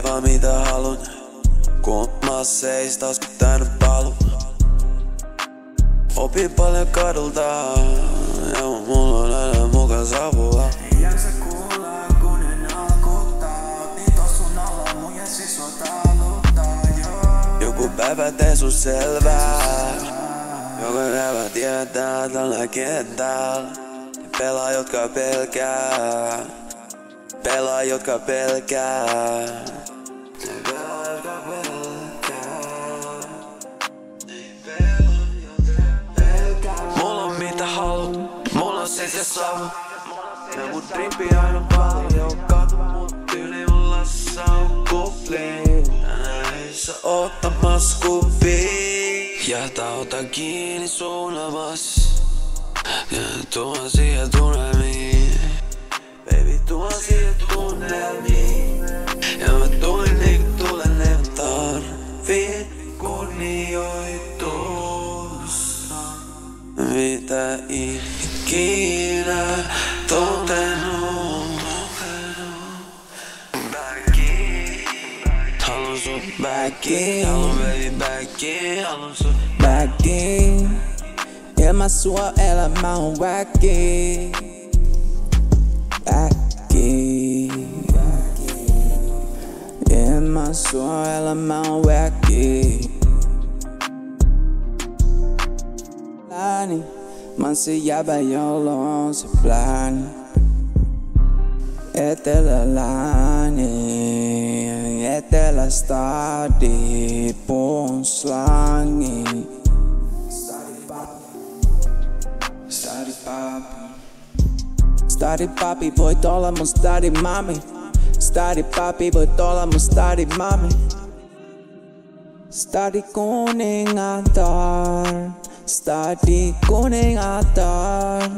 Tee vaan mitä haluun, kun mä seis taas kun tänne palu. Opin paljon kadulta, ja mulla on aina mukaan savulla. Ei jaksa kuulla kun en alkuttaa, niin tos sun alla mun jäsi sua taluttaa, joo. Joku päivä tee sun selvää, joku päivä tietää tällä kentällä. Pelaa jotka pelkää, pelaa jotka pelkää. Mulla on mitä haluut, mulla on siis ja savu. Ja mun trippi aina paljon, katu mun tyyli, mulla on kupliin. Tänään ei saa ottamassa kuvia. Ja ota kiinni suunnavas. Ja tuhansia tunnelmiin. Baby, tuhansia tunnelmiin. Ja mä tulin niinku tulen, en tarvii kunnioitusta. Mitä ikinä tuntenut. Haluan sut backiin, haluan baby backiin, haluan sut Backiin. Ilman sua elämä on wacky. Backiin. Ilman sua elämä on wacky. Mä oon se jäbä, jolla on se plääni. Eteläläinen, etelästadi, puhun slangi. Stadi papi, voit olla mun stadi mami. Stadi papi, voit olla mun stadi mami. Stadi kuningatar, stadi kuningatar.